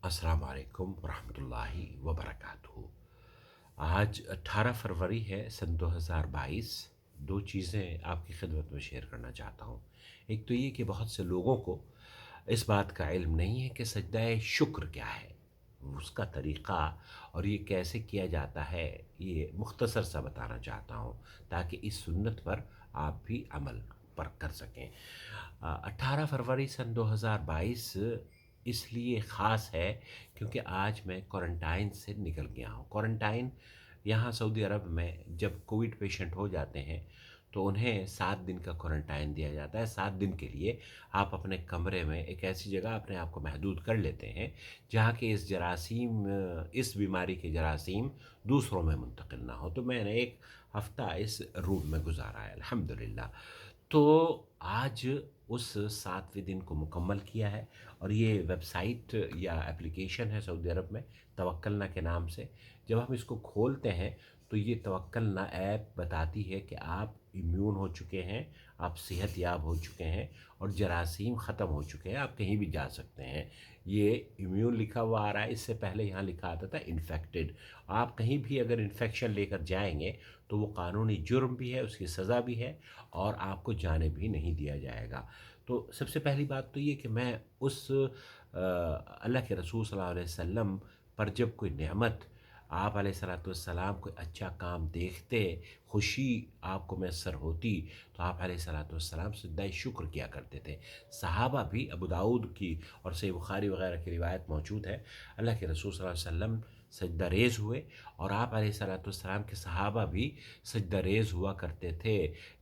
अस्सलाम वालेकुम रहमतुल्लाहि व बरकातुहू। आज 18 फरवरी है सन 2022। दो चीज़ें आपकी खिदमत में शेयर करना चाहता हूँ। एक तो ये कि बहुत से लोगों को इस बात का इल्म नहीं है कि सजदाए शुक्र क्या है, उसका तरीक़ा और ये कैसे किया जाता है, ये मुख्तसर सा बताना चाहता हूँ ताकि इस सुन्नत पर आप भी अमल पर कर सकें। 18 फरवरी सन 2022 इसलिए ख़ास है क्योंकि आज मैं क्वारंटाइन से निकल गया हूँ। क्वारंटाइन यहाँ सऊदी अरब में जब कोविड पेशेंट हो जाते हैं तो उन्हें 7 दिन का क्वारंटाइन दिया जाता है। 7 दिन के लिए आप अपने कमरे में एक ऐसी जगह अपने आप को महदूद कर लेते हैं जहाँ के इस बीमारी के जरासीम दूसरों में मुंतकिल ना हो। तो मैंने एक हफ़्ता इस रूम में गुजारा है अल्हम्दुलिल्लाह। तो आज उस 7वें दिन को मुकम्मल किया है और ये वेबसाइट या एप्लीकेशन है सऊदी अरब में तवक्कलना के नाम से। जब हम इसको खोलते हैं तो ये तवक्कलना ऐप बताती है कि आप इम्यून हो चुके हैं, आप सेहतयाब हो चुके हैं और जरासीम ख़त्म हो चुके हैं, आप कहीं भी जा सकते हैं। ये इम्यून लिखा हुआ आ रहा है, इससे पहले यहाँ लिखा आता था इन्फेक्टेड। आप कहीं भी अगर इन्फेक्शन लेकर जाएंगे तो वो कानूनी जुर्म भी है, उसकी सज़ा भी है और आपको जाने भी नहीं दिया जाएगा। तो सबसे पहली बात तो ये कि मैं उस अल्लाह के रसूल सल्लल्लाहु अलैहि वसल्लम पर जब कोई नेमत आप अलैहिस्सलातु वस्सलाम कोई अच्छा काम देखते, खुशी आपको मैसर होती तो आप अलैहिस्सलातु वस्सलाम सजदा शुक्र किया करते थे। सहाबा भी अबू दाऊद की और सही बुखारी वगैरह की रिवायत मौजूद है, अल्लाह के रसूल सल्लल्लाहु अलैहि वसल्लम सजदा रेज़ हुए और आप अलैहिस्सलातु वस्सलाम के सहाबा भी सजदा रेज़ हुआ करते थे।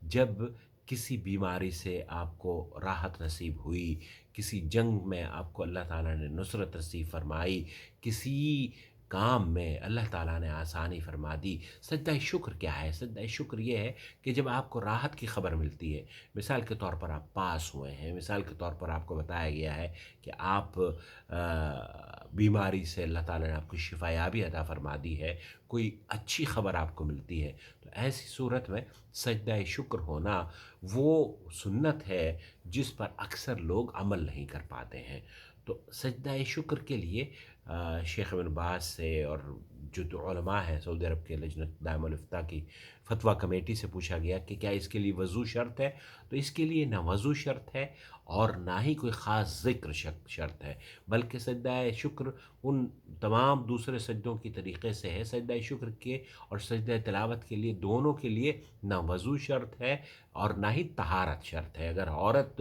जब किसी बीमारी से आपको राहत नसीब हुई, किसी जंग में आपको अल्लाह ताला ने नुसरत नसीब फ़रमाई, किसी काम में अल्लाह ताला ने आसानी फ़रमा दी। सजदा शुक्र क्या है? सजदा शुक्र ये है कि जब आपको राहत की ख़बर मिलती है, मिसाल के तौर पर आप पास हुए हैं, मिसाल के तौर पर आपको बताया गया है कि आप बीमारी से अल्लाह ताला ने आपको शिफ़ायाबी अता फ़रमा दी है, कोई अच्छी ख़बर आपको मिलती है, तो ऐसी सूरत में सजदा शुक्र होना वो सुन्नत है जिस पर अक्सर लोग अमल नहीं कर पाते हैं। तो सजदा शुक्र के लिए शेख इब्न बाज़ से और जो उलमा हैं सऊदी अरब के लजनत दाइमुल इफ्ता की फ़तवा कमेटी से पूछा गया कि क्या इसके लिए वज़ू शर्त है? तो इसके लिए ना वज़ू शर्त है और ना ही कोई ख़ास ज़िक्र शर्त है, बल्कि सजदा शुक्र उन तमाम दूसरे सजदों की तरीक़े से है। सजदा शुक्र के और सजदा तिलावत के लिए दोनों के लिए ना वज़ू शर्त है और ना ही तहारत शर्त है। अगर औरत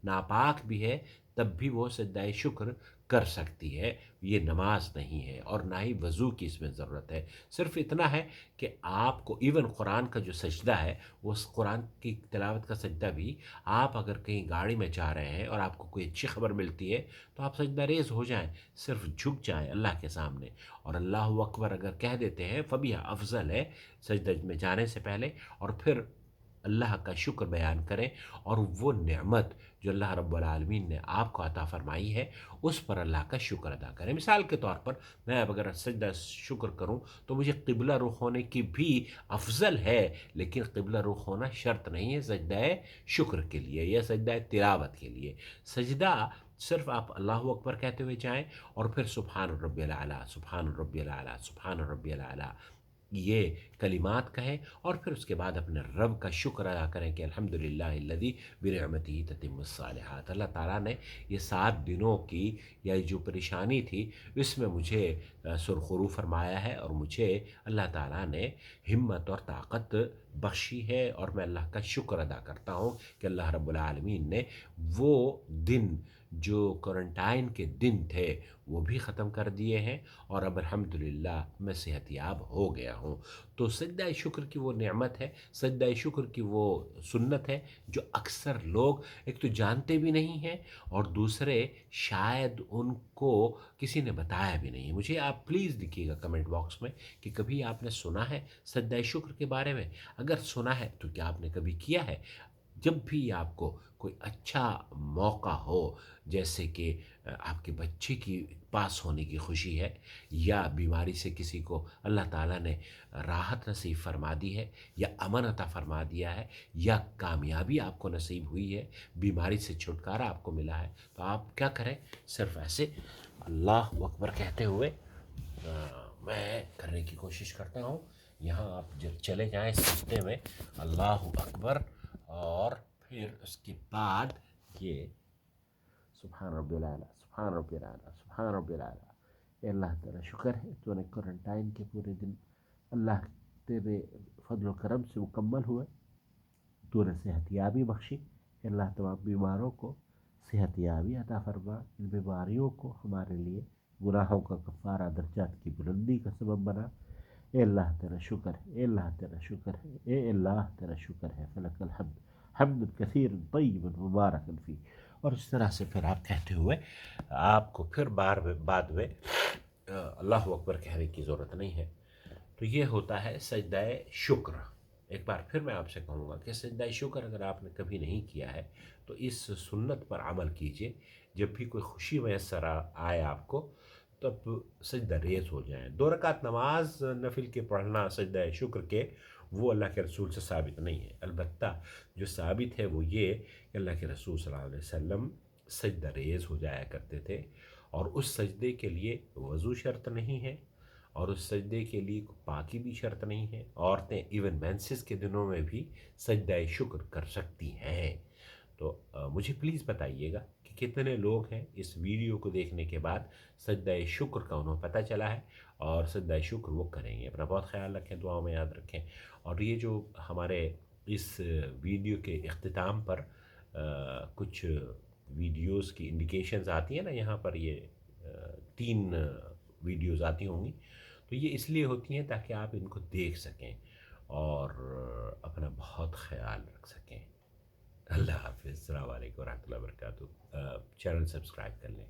नापाक भी है तब भी वो सजदा शुक्र कर सकती है। ये नमाज नहीं है और ना ही वज़ू की इसमें ज़रूरत है। सिर्फ़ इतना है कि आपको इवन कुरान का जो सजदा है, वो उस कुरान की तिलावत का सजदा भी आप अगर कहीं गाड़ी में जा रहे हैं और आपको कोई अच्छी ख़बर मिलती है तो आप सजदा रेज़ हो जाएँ, सिर्फ़ झुक जाएँ अल्लाह के सामने और अल्लाहु अकबर अगर कह देते हैं फ़बिहा अफ़ज़ल है सजदे में जाने से पहले, और फिर अल्लाह का शुक्र बयान करें और वो नेमत जो अल्लाह रब्बुल आलमीन ने आपको अता फ़रमाई है उस पर अल्लाह का शुक्र अदा करें। मिसाल के तौर पर मैं अब अगर सजदा शुक्र करूं तो मुझे क़िबला रुख होने की भी अफ़ज़ल है, लेकिन क़िबला रुख होना शर्त नहीं है सजदा शुक्र के लिए या सजदा तिलावत के लिए। सजदा सिर्फ़ आप अल्लाहु अकबर कहते हुए जाएँ और फिर सुब्हान रब्बियल आला, सुब्हान रब्बियल आला, सुब्हान रब्बियल आला ये कलिमात कहें और फिर उसके बाद अपने रब का शुक्र अदा करें कि अल्हम्दुलिल्लाहिल्लज़ी बिनिअमतिही ततिम्मुस्सालिहात। अल्लाह ताला ने ये 7 दिनों की या जो परेशानी थी इसमें मुझे सुरख़ुरू फ़रमाया है और मुझे अल्लाह ताला ने हिम्मत और ताक़त बख़्शी है और मैं अल्लाह का शुक्र अदा करता हूँ कि अल्लाह रब्बुल आलमीन ने वो दिन जो क्वारंटाइन के दिन थे वो भी ख़त्म कर दिए हैं और अब अल्हम्दुलिल्लाह मैं सेहतयाब हो गया हूँ। तो सजदा शुक्र की वो नेमत है, सजदा शुक्र की वो सुन्नत है जो अक्सर लोग एक तो जानते भी नहीं हैं और दूसरे शायद उनको किसी ने बताया भी नहीं है। मुझे आप प्लीज़ लिखिएगा कमेंट बॉक्स में कि कभी आपने सुना है सजदा शुक्र के बारे में? अगर सुना है तो क्या आपने कभी किया है? जब भी आपको कोई अच्छा मौका हो, जैसे कि आपके बच्चे की पास होने की खुशी है या बीमारी से किसी को अल्लाह ताला ने राहत नसीब फरमा दी है या अमन अता फरमा दिया है या कामयाबी आपको नसीब हुई है, बीमारी से छुटकारा आपको मिला है, तो आप क्या करें, सिर्फ़ ऐसे اللہ अकबर कहते हुए मैं करने की कोशिश करता हूँ। यहाँ आप जब चले जाएं सजदे में अल्लाह अकबर, और फिर उसके बाद ये सुभान रब्बिल आला, सुभान रब्बिल आला, सुभान रब्बिल आला। ए अल्लाह तेरा शुक्र है तूने क्वारंटाइन के पूरे दिन अल्लाह तेरे फजल करम से मुकम्मल हुए, तूने सेहत याबी बख्शी। ए अल्लाह तमाम बीमारों को सेहत याबी अता फरमा, इन बीमारियों को हमारे लिए गुनाहों का कफ़ारा, दर्जात की बुलंदी का सबब बना। ए अल्लाह तेरा शुक्र है, ए अल्लाह तेरा शुक्र है, ए अल्लाह तेरा शुक्र है, फलकल हम्द हम्द कसीर तय्यबन मुबारकन फी। और इस तरह से फिर आप कहते हुए आपको फिर बाद में अल्लाह अकबर कहने की ज़रूरत नहीं है। तो ये होता है सजदाए शुक्र। एक बार फिर मैं आपसे कहूँगा कि सजदाए शुक्र अगर आपने कभी नहीं किया है तो इस सुन्नत पर अमल कीजिए। जब भी कोई खुशी मैसर आए आपको, तब सजदा रेज़ हो जाएं। 2 रकात नमाज नफिल के पढ़ना सजदा शुक्र के, वो अल्लाह के रसूल से साबित नहीं है। अलबत्ता जो साबित है वो ये कि अल्लाह के रसूल सल्लल्लाहु अलैहि वसल्लम सजदा रेज़ हो जाया करते थे, और उस सजदे के लिए वज़ू शर्त नहीं है, और उस सजदे के लिए पाकी भी शर्त नहीं है। औरतें इवन मेंसेस के दिनों में भी सजदा शुक्र कर सकती हैं। तो मुझे प्लीज़ बताइएगा कि कितने लोग हैं इस वीडियो को देखने के बाद सजदा शुक्र का उन्हें पता चला है, और सजदा शुक्र वो करेंगे। अपना बहुत ख्याल रखें, दुआओं में याद रखें। और ये जो हमारे इस वीडियो के इख्तिताम पर कुछ वीडियोस की इंडिकेशंस आती हैं ना, यहाँ पर ये 3 वीडियोस आती होंगी, तो ये इसलिए होती हैं ताकि आप इनको देख सकें और अपना बहुत ख्याल रख सकें। अल्लाह हाफ़िज़। अस्सलाम वालेकुम व रहमतुल्लाहि व बरकातुहू। चैनल सब्सक्राइब कर लें।